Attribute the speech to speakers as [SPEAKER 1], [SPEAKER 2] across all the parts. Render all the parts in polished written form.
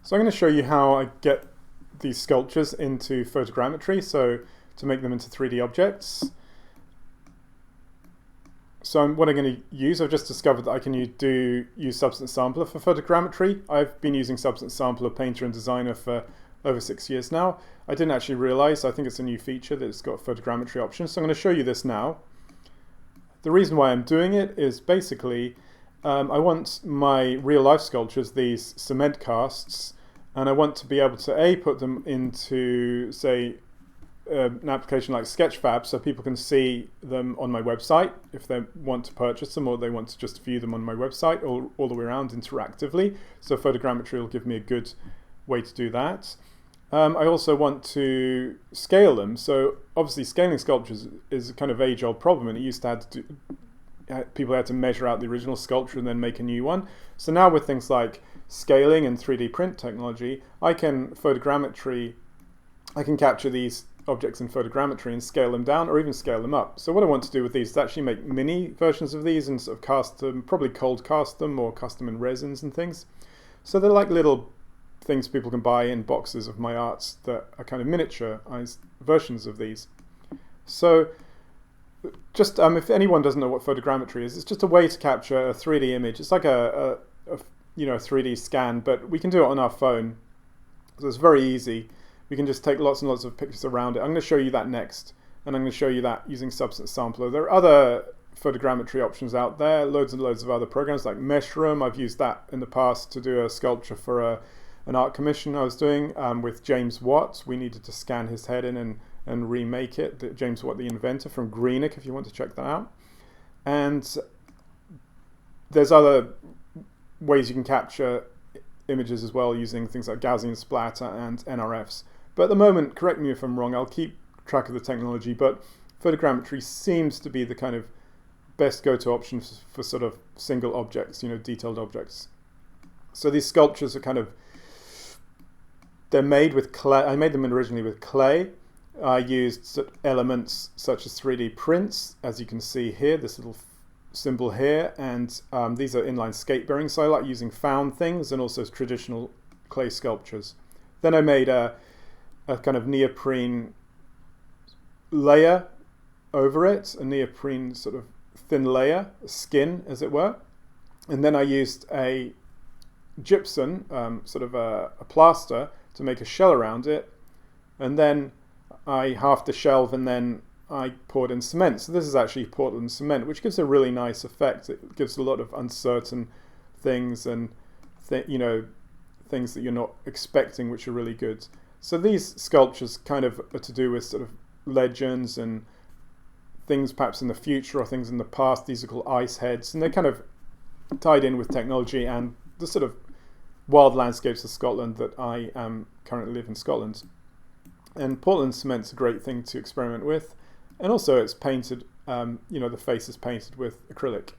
[SPEAKER 1] So I'm going to show you how I get these sculptures into Photogrammetry, so to make them into 3D objects. So what I'm going to use, I've just discovered that I can use Substance Sampler for Photogrammetry. I've been using Substance Sampler, Painter and Designer for over 6 years now. I didn't actually realize, I think it's a new feature that it's got Photogrammetry options, so I'm going to show you this now. The reason why I'm doing it is basically I want my real life sculptures, these cement casts, and I want to be able to put them into, say, an application like Sketchfab so people can see them on my website if they want to purchase them or they want to just view them on my website all the way around interactively. So Photogrammetry will give me a good way to do that. I also want to scale them. So obviously scaling sculptures is a kind of age-old problem, and it used to have to people had to measure out the original sculpture and then make a new one. So now with things like scaling and 3D print technology, I can capture these objects in Photogrammetry and scale them down or even scale them up. So what I want to do with these is actually make mini versions of these and sort of cast them, probably cold cast them or cast them in resins and things. So they're like little things people can buy in boxes of my arts that are kind of miniaturized versions of these. So just if anyone doesn't know what Photogrammetry is, it's just a way to capture a 3D image. It's like a 3D scan, but we can do it on our phone. So it's very easy. We can just take lots and lots of pictures around it. I'm going to show you that next, and I'm going to show you that using Substance Sampler. There are other Photogrammetry options out there, loads and loads of other programs like Meshroom. I've used that in the past to do a sculpture for an art commission I was doing with James Watt. We needed to scan his head in and remake it. James Watt, the inventor, from Greenock, if you want to check that out. And there's other ways you can capture images as well using things like Gaussian splatter and NRFs. But at the moment, correct me if I'm wrong, I'll keep track of the technology, but Photogrammetry seems to be the kind of best go-to option for sort of single objects, detailed objects. So these sculptures are they're made with clay. I made them originally with clay. I used elements such as 3D prints, as you can see here, this little symbol here, and these are inline skate bearings, so I like using found things and also traditional clay sculptures. Then I made a kind of neoprene layer over it, a neoprene sort of thin layer, skin as it were, and then I used a gypsum, sort of a plaster, to make a shell around it, and then I halved the shell and then I poured in cement. So this is actually Portland cement, which gives a really nice effect. It gives a lot of uncertain things and things that you're not expecting, which are really good. So these sculptures kind of are to do with sort of legends and things perhaps in the future or things in the past. These are called ice heads, and they're kind of tied in with technology and the sort of wild landscapes of Scotland that I currently live in Scotland. And Portland cement's a great thing to experiment with. And also it's painted, the face is painted with acrylic.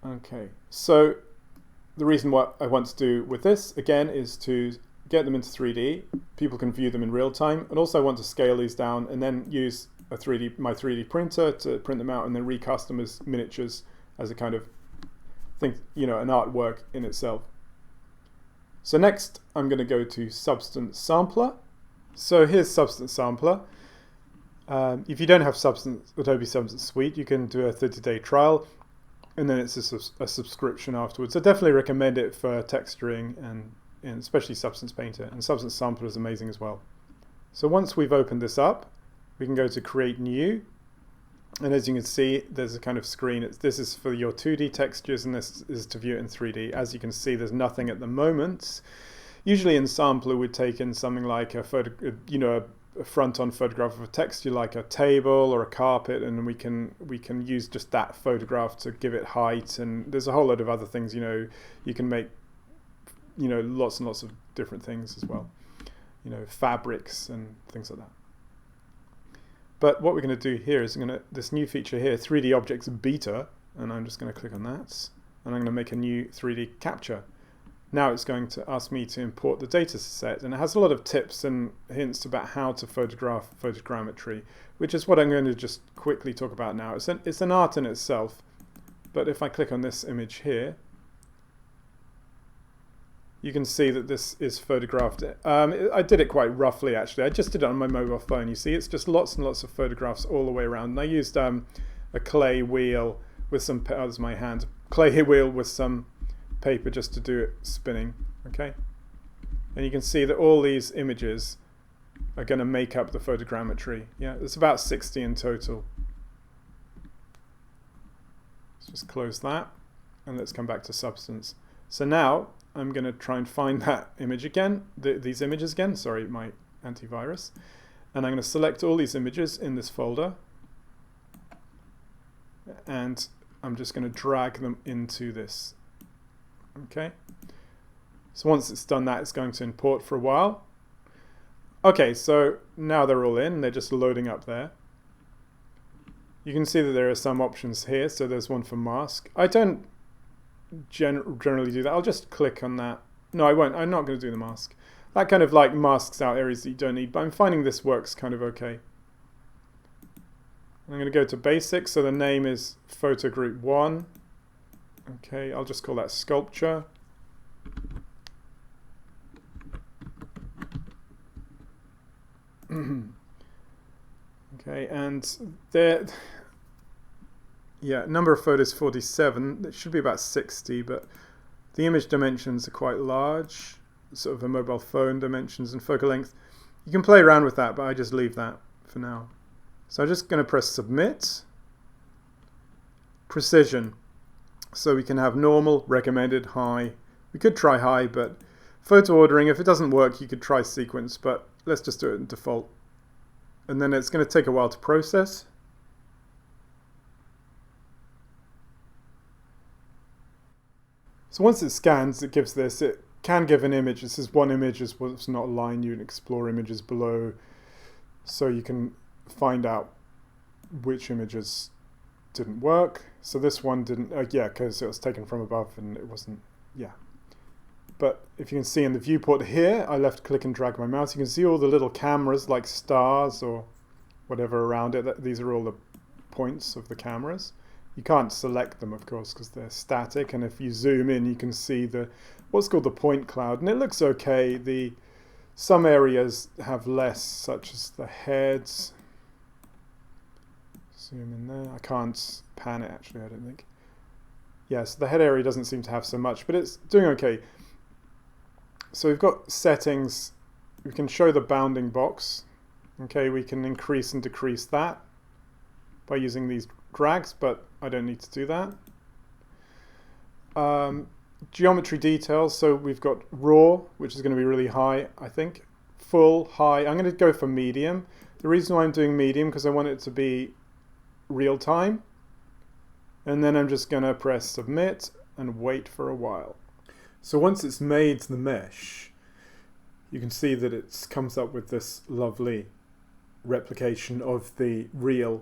[SPEAKER 1] Okay, so the reason what I want to do with this, again, is to get them into 3D. People can view them in real time. And also I want to scale these down and then use my 3D printer to print them out and then recast them as miniatures as a kind of thing, an artwork in itself. So next I'm going to go to Substance Sampler. So here's Substance Sampler. If you don't have Adobe Substance Suite, you can do a 30-day trial, and then it's a subscription afterwards. I definitely recommend it for texturing and especially Substance Painter, and Substance Sampler is amazing as well. So once we've opened this up, we can go to Create New, and as you can see, there's a kind of screen. this is for your 2D textures, and this is to view it in 3D. As you can see, there's nothing at the moment. Usually in Sampler, we'd take in something like a front-on photograph of a texture like a table or a carpet, and we can use just that photograph to give it height, and there's a whole load of other things. You can make lots and lots of different things as well, fabrics and things like that. But what we're going to do here is this new feature here, 3D Objects Beta, and I'm just going to click on that, and I'm going to make a new 3D capture. Now it's going to ask me to import the data set, and it has a lot of tips and hints about how to photograph Photogrammetry, which is what I'm going to just quickly talk about now. It's an art in itself, but if I click on this image here, you can see that this is photographed. I did it quite roughly actually. I just did it on my mobile phone. You see, it's just lots and lots of photographs all the way around. And I used a clay wheel with some, oh, that's my hand, clay wheel with some paper just to do it spinning, okay? And you can see that all these images are going to make up the photogrammetry. Yeah, it's about 60 in total. Let's just close that and let's come back to Substance. So now I'm going to try and find that image again, these images again, sorry, my antivirus. And I'm going to select all these images in this folder. And I'm just going to drag them into this. Okay. So once it's done that, it's going to import for a while. Okay, so now they're all in. They're just loading up there. You can see that there are some options here. So there's one for mask. I don't generally do that. I'll just click on that. No, I won't. I'm not going to do the mask. That kind of like masks out areas that you don't need. But I'm finding this works kind of okay. I'm going to go to basic. So the name is photo group 1. Okay, I'll just call that sculpture. Okay, and there, yeah, number of photos 47. It should be about 60, but the image dimensions are quite large, sort of a mobile phone dimensions and focal length. You can play around with that, but I just leave that for now. So I'm just going to press submit. Precision. So we can have normal, recommended, high. We could try high, but photo ordering, if it doesn't work, you could try sequence, but let's just do it in default. And then it's going to take a while to process. So once it scans, it gives this. It can give an image. This is one image, it's not a line. You can explore images below, so you can find out which images didn't work. So this one didn't, yeah, because it was taken from above and it wasn't, yeah. But if you can see in the viewport here, I left click and drag my mouse. You can see all the little cameras like stars or whatever around it. These are all the points of the cameras. You can't select them, of course, because they're static. And if you zoom in, you can see the what's called the point cloud. And it looks okay. Some areas have less, such as the heads. Zoom in there. I can't pan it, actually, I don't think. Yes, the head area doesn't seem to have so much, but it's doing okay. So we've got settings. We can show the bounding box. Okay, we can increase and decrease that by using these drags, but I don't need to do that. Geometry details. So we've got raw, which is going to be really high, I think. Full, high. I'm going to go for medium. The reason why I'm doing medium, because I want it to be real time. And then I'm just going to press submit and wait for a while. So once it's made the mesh, you can see that it comes up with this lovely replication of the real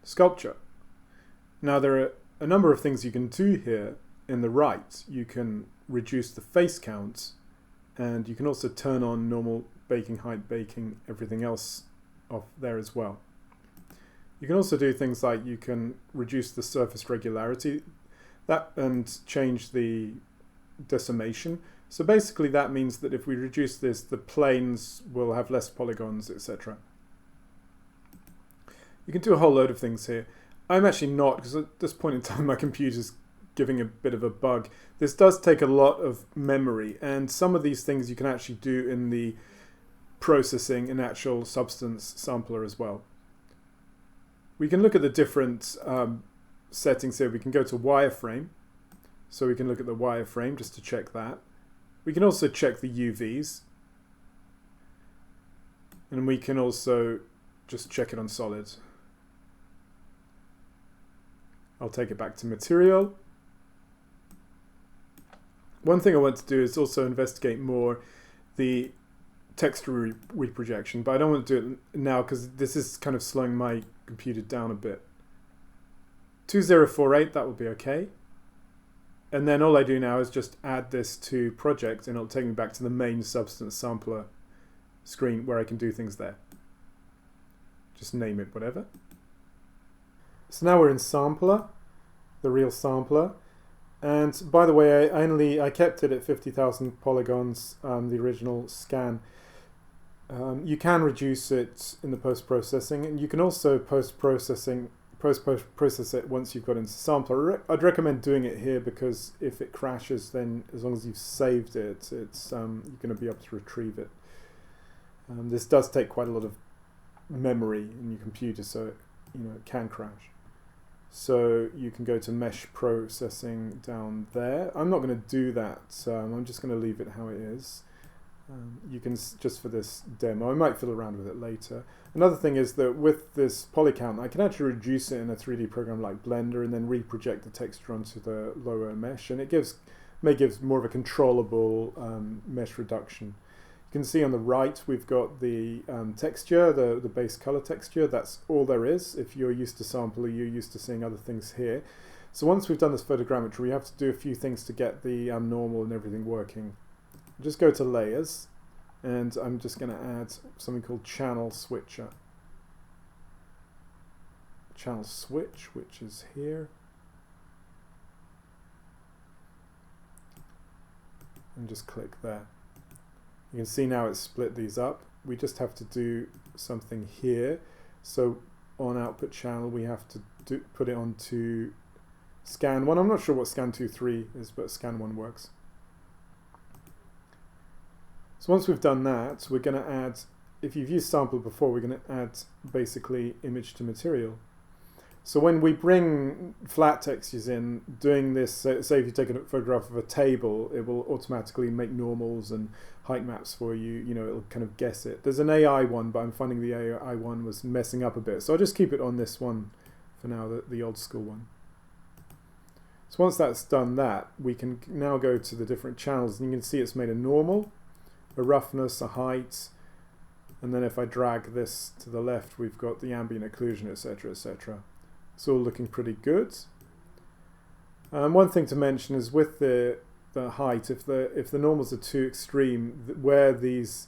[SPEAKER 1] sculpture. Now there are a number of things you can do here in the right. You can reduce the face count, and you can also turn on normal baking height, baking, everything else off there as well. You can also do things like you can reduce the surface regularity and change the decimation. So basically that means that if we reduce this, the planes will have less polygons, etc. You can do a whole load of things here. I'm actually not, because at this point in time my computer's giving a bit of a bug. This does take a lot of memory, and some of these things you can actually do in the processing in actual Substance Sampler as well. We can look at the different settings here. We can go to wireframe. So we can look at the wireframe just to check that. We can also check the UVs. And we can also just check it on solid. I'll take it back to material. One thing I want to do is also investigate more the texture reprojection, but I don't want to do it now because this is kind of slowing my computer down a bit. 2048, that will be okay. And then all I do now is just add this to project, and it'll take me back to the main Substance Sampler screen where I can do things there. Just name it whatever. So now we're in Sampler, the real sampler, And by the way, I kept it at 50,000 polygons, the original scan. You can reduce it in the post-processing, and you can also post-process it once you've got into Sampler. I'd recommend doing it here because if it crashes, then as long as you've saved it, it's you're going to be able to retrieve it. This does take quite a lot of memory in your computer, so it can crash. So you can go to mesh processing down there. I'm not going to do that. I'm just going to leave it how it is. You can, just for this demo, I might fiddle around with it later. Another thing is that with this poly count, I can actually reduce it in a 3D program like Blender and then reproject the texture onto the lower mesh, and it may give more of a controllable mesh reduction. You can see on the right we've got the texture, the base color texture. That's all there is. If you're used to Sampler, you're used to seeing other things here. So once we've done this photogrammetry, we have to do a few things to get the normal and everything working. Just go to layers, and I'm just going to add something called channel switcher. Channel switch, which is here. And just click there. You can see now it's split these up. We just have to do something here. So on output channel, we have to put it onto scan 1. I'm not sure what scan 2, 3 is, but scan 1 works. So once we've done that, we're going to add, if you've used Sampler before, we're going to add basically image to material. So when we bring flat textures in, doing this, say if you take a photograph of a table, it will automatically make normals and height maps for you. It'll kind of guess it. There's an AI one, but I'm finding the AI one was messing up a bit. So I'll just keep it on this one for now, the old school one. So once that's done that, we can now go to the different channels, and you can see it's made a normal, a roughness, a height, and then if I drag this to the left, we've got the ambient occlusion, etc., etc. It's all looking pretty good. One thing to mention is with the height, if the normals are too extreme, where these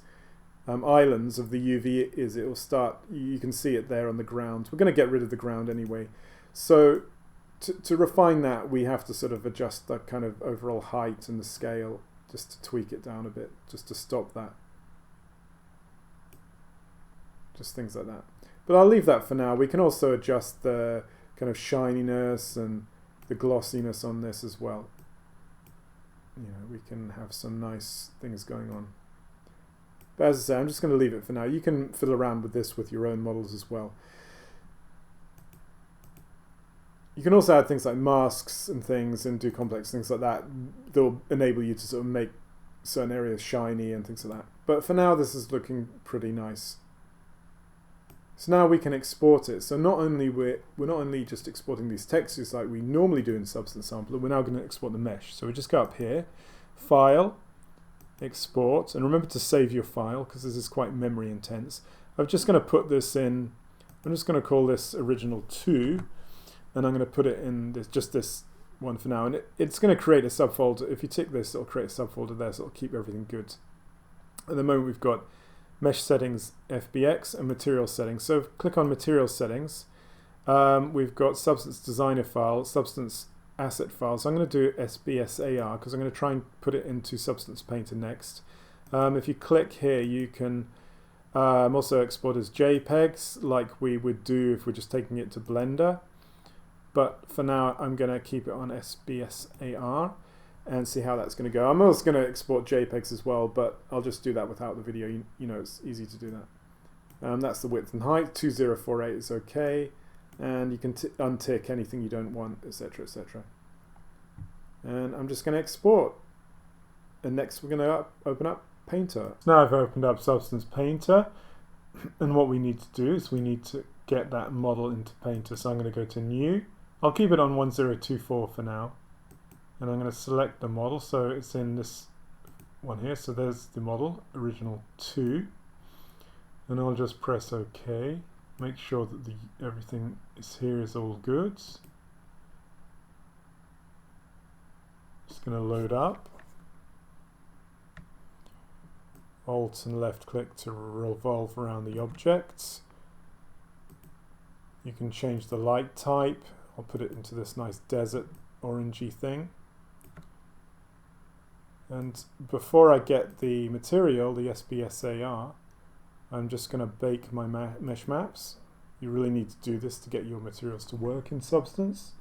[SPEAKER 1] islands of the UV is, it will start. You can see it there on the ground. We're going to get rid of the ground anyway. So to refine that, we have to sort of adjust the kind of overall height and the scale, just to tweak it down a bit, just to stop that. Just things like that. But I'll leave that for now. We can also adjust the kind of shininess and the glossiness on this as well. We can have some nice things going on. But as I say, I'm just going to leave it for now. You can fiddle around with this with your own models as well. You can also add things like masks and things and do complex things like that. They'll enable you to sort of make certain areas shiny and things like that. But for now, this is looking pretty nice. So now we can export it. So we're not only just exporting these textures like we normally do in Substance Sampler, we're now going to export the mesh. So we just go up here, File, Export, and remember to save your file because this is quite memory intense. I'm just going to put this in, I'm just going to call this Original 2, and I'm going to put it in this one for now. And it's going to create a subfolder. If you tick this, it'll create a subfolder there, so it'll keep everything good. At the moment we've got Mesh Settings, FBX, and Material Settings. So click on Material Settings. We've got Substance Designer file, Substance Asset file. So I'm going to do sbsar because I'm going to try and put it into Substance Painter next. If you click here, you can also export as JPEGs like we would do if we're just taking it to Blender. But for now, I'm going to keep it on sbsar and see how that's going to go. I'm also going to export JPEGs as well, but I'll just do that without the video. You know, it's easy to do that. That's the width and height. 2048 is okay, and you can untick anything you don't want, etc., etc. And I'm just going to export. And next, we're going to open up Painter. Now I've opened up Substance Painter, and what we need to do is we need to get that model into Painter. So I'm going to go to New. I'll keep it on 1024 for now. And I'm going to select the model, so it's in this one here. So there's the model, Original 2. And I'll just press OK. Make sure that everything is all good. Just going to load up. Alt and left click to revolve around the objects. You can change the light type. I'll put it into this nice desert orangey thing. And before I get the material, the sbsar, I'm just going to bake my mesh maps. You really need to do this to get your materials to work in Substance.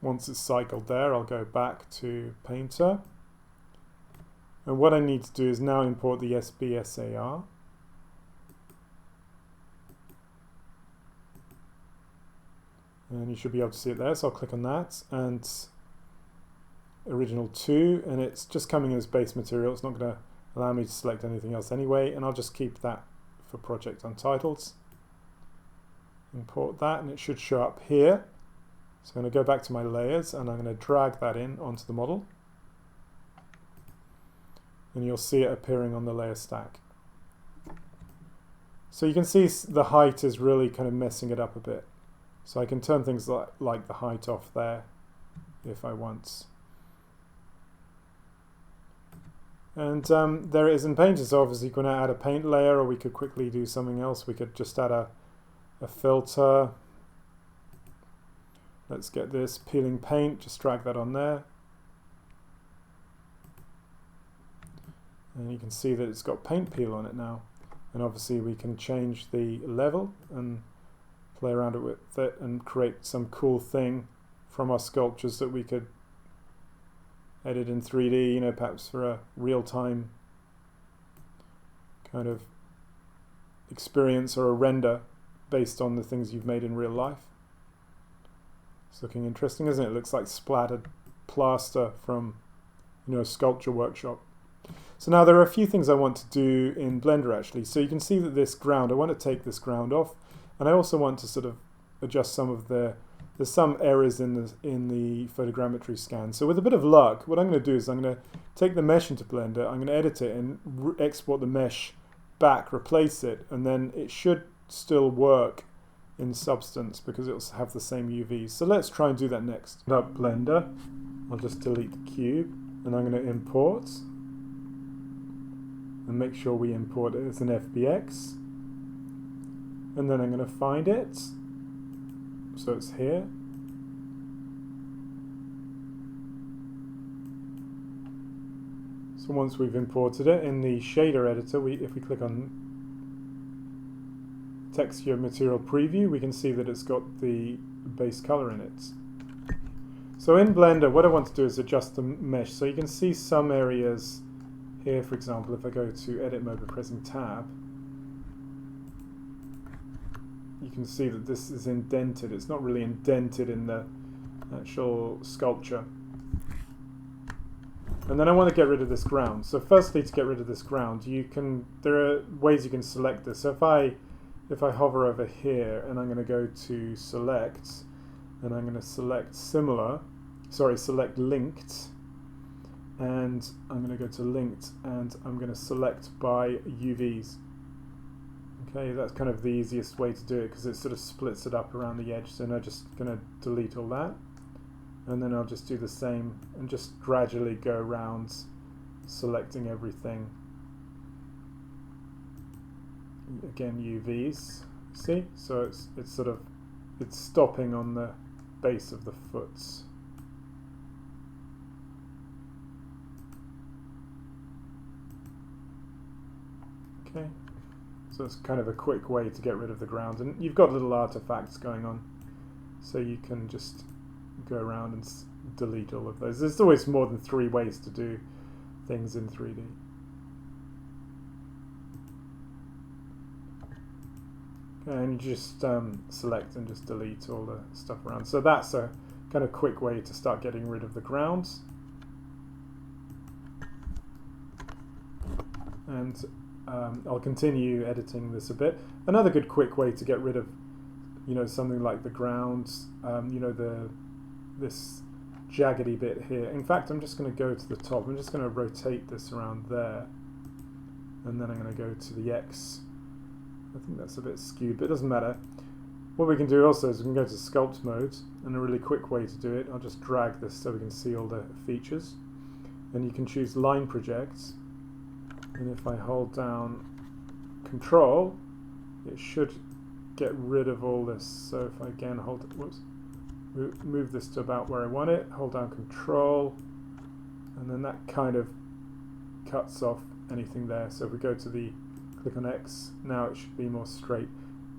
[SPEAKER 1] Once it's cycled there, I'll go back to Painter. And what I need to do is now import the sbsar. And you should be able to see it there, so I'll click on that. And original 2, and it's just coming as base material. It's not going to allow me to select anything else anyway, and I'll just keep that for Project Untitled. Import that, and it should show up here. So I'm going to go back to my layers, and I'm going to drag that in onto the model. And you'll see it appearing on the layer stack. So you can see the height is really kind of messing it up a bit. So I can turn things like the height off there if I want. And there it is in Painter. So obviously you can add a paint layer, or we could quickly do something else. We could just add a filter. Let's get this peeling paint, just drag that on there. And you can see that it's got paint peel on it now. And obviously we can change the level and play around with it and create some cool thing from our sculptures that we could edit in 3D, you know, perhaps for a real-time kind of experience or a render based on the things you've made in real life. It's looking interesting, isn't it? It looks like splattered plaster from, you know, a sculpture workshop. So now there are a few things I want to do in Blender actually. So you can see that this ground, I want to take this ground off, and I also want to sort of adjust some of there's some errors in the photogrammetry scan. So with a bit of luck, what I'm going to do is I'm going to take the mesh into Blender, I'm going to edit it and export the mesh back, replace it, and then it should still work in Substance because it'll have the same UVs. So let's try and do that next. Up Blender, I'll just delete the cube, and I'm going to import, and make sure we import it as an FBX. And then I'm going to find it. So it's here. So once we've imported it in the shader editor, if we click on texture material preview, we can see that it's got the base color in it. So in Blender, what I want to do is adjust the mesh. So you can see some areas here, for example, if I go to edit mode by pressing tab, you can see that this is indented. It's not really indented in the actual sculpture. And then I want to get rid of this ground. So firstly, to get rid of this ground, there are ways you can select this. So if I hover over here and I'm going to go to select, and I'm going to select select linked, and I'm going to go to linked, and I'm going to select by UVs. Okay, that's kind of the easiest way to do it because it sort of splits it up around the edge. So I'm just going to delete all that, and then I'll just do the same and just gradually go around selecting everything. Again, UVs, see? So it's stopping on the base of the foot. Okay, so it's kind of a quick way to get rid of the ground, and you've got little artifacts going on, so you can just go around and delete all of those. There's always more than 3 ways to do things in 3D. And you just select and just delete all the stuff around. So that's a kind of quick way to start getting rid of the grounds. And I'll continue editing this a bit. Another good quick way to get rid of, you know, something like the grounds, you know, this jaggedy bit here. In fact, I'm just going to go to the top. I'm just going to rotate this around there, and then I'm going to go to the X. I think that's a bit skewed, but it doesn't matter. What we can do also is we can go to sculpt mode, and a really quick way to do it, I'll just drag this so we can see all the features. And you can choose line project, And if I hold down Control, it should get rid of all this. So if I again move this to about where I want it, hold down Control, and then that kind of cuts off anything there. So if we go to click on X, now it should be more straight.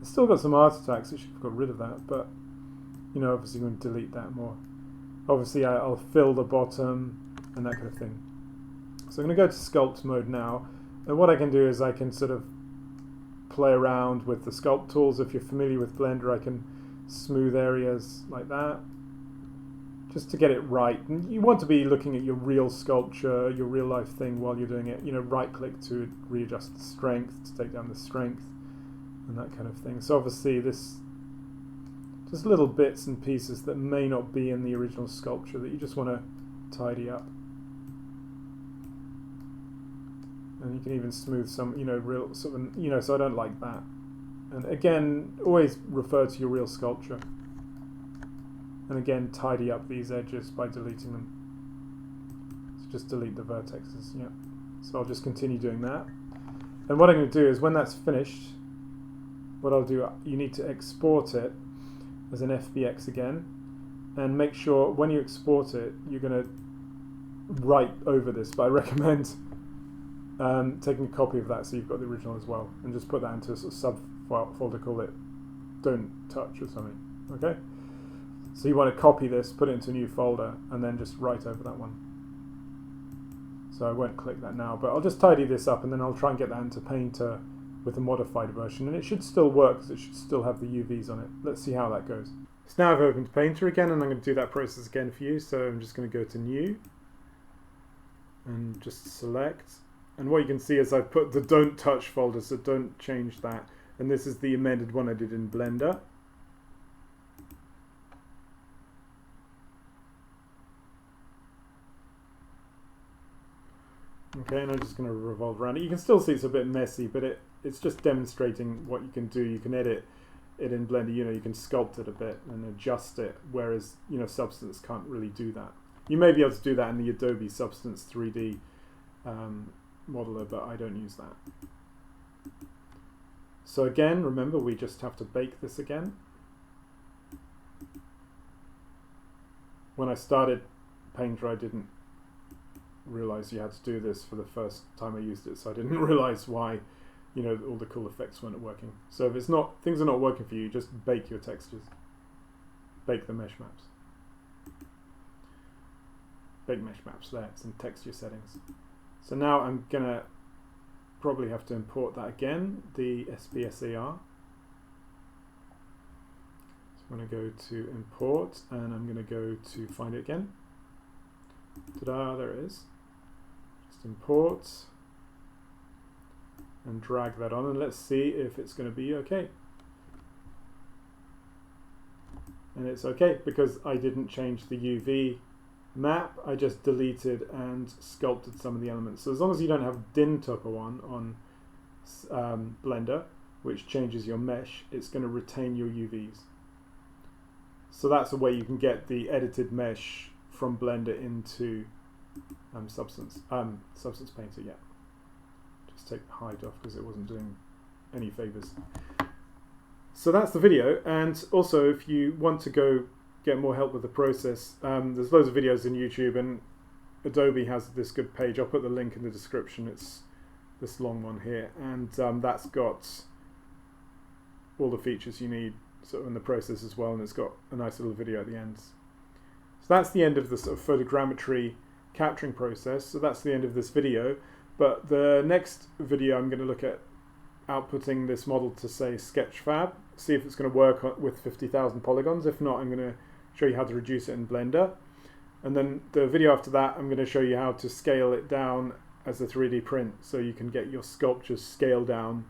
[SPEAKER 1] It's still got some artifacts, it should have got rid of that, but you know, obviously I'm going to delete that more. Obviously I'll fill the bottom and that kind of thing. So I'm going to go to sculpt mode now, and what I can do is I can sort of play around with the sculpt tools. If you're familiar with Blender, I can smooth areas like that just to get it right. And you want to be looking at your real sculpture, your real life thing while you're doing it. You know, right click to readjust the strength, to take down the strength and that kind of thing. So obviously this just little bits and pieces that may not be in the original sculpture that you just want to tidy up. And you can even smooth some, you know, real sort of, you know, so I don't like that. And again, always refer to your real sculpture. And again, tidy up these edges by deleting them. So just delete the vertexes, yeah. So I'll just continue doing that. And what I'm going to do is when that's finished, what I'll do, you need to export it as an FBX again. And make sure when you export it, you're going to write over this. But I recommend taking a copy of that so you've got the original as well, and just put that into a sort of subfolder, call it "Don't Touch" or something. Okay, so you want to copy this, put it into a new folder, and then just write over that one. So I won't click that now, but I'll just tidy this up, and then I'll try and get that into Painter with a modified version, and it should still work because it should still have the UVs on it. Let's see how that goes. So now I've opened Painter again, and I'm going to do that process again for you. So I'm just going to go to New and just select. And what you can see is I've put the Don't Touch folder, so don't change that. And this is the amended one I did in Blender. Okay, and I'm just going to revolve around it. You can still see it's a bit messy, but it's just demonstrating what you can do. You can edit it in Blender, you know, you can sculpt it a bit and adjust it, whereas, you know, Substance can't really do that. You may be able to do that in the Adobe Substance 3D modeler, but I don't use that. So again, remember, we just have to bake this again. When I started Painter, I didn't realize you had to do this for the first time I used it, so I didn't realize why, you know, all the cool effects weren't working. So if it's not, things are not working for you, just bake your textures. Bake the mesh maps. Bake mesh maps, there, it's in texture settings. So now I'm gonna probably have to import that again, the sbsar. So I'm gonna go to import, and I'm gonna go to find it again. Ta-da, there it is. Just import and drag that on, and let's see if it's going to be okay. And it's okay because I didn't change the UV map, I just deleted and sculpted some of the elements. So as long as you don't have DIN Tupper one on Blender, which changes your mesh, it's going to retain your UVs. So that's a way you can get the edited mesh from Blender into Substance Painter. Yeah, just take the hide off because it wasn't doing any favors. So that's the video, and also if you want to go get more help with the process, there's loads of videos in YouTube, and Adobe has this good page. I'll put the link in the description. It's this long one here, and that's got all the features you need sort of in the process as well, and it's got a nice little video at the end. So that's the end of the sort of photogrammetry capturing process. So that's the end of this video, but the next video I'm going to look at outputting this model to, say, Sketchfab, see if it's going to work with 50,000 polygons. If not, I'm going to show you how to reduce it in Blender. And then the video after that, I'm going to show you how to scale it down as a 3D print, so you can get your sculptures scaled down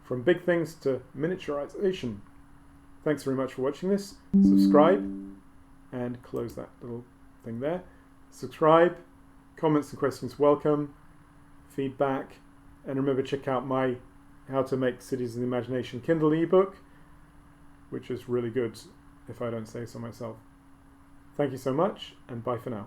[SPEAKER 1] from big things to miniaturization. Thanks very much for watching this. Subscribe and close that little thing there. Subscribe, comments and questions welcome, feedback, and remember, check out my How to Make Cities of the Imagination Kindle ebook, which is really good if I don't say so myself. Thank you so much, and bye for now.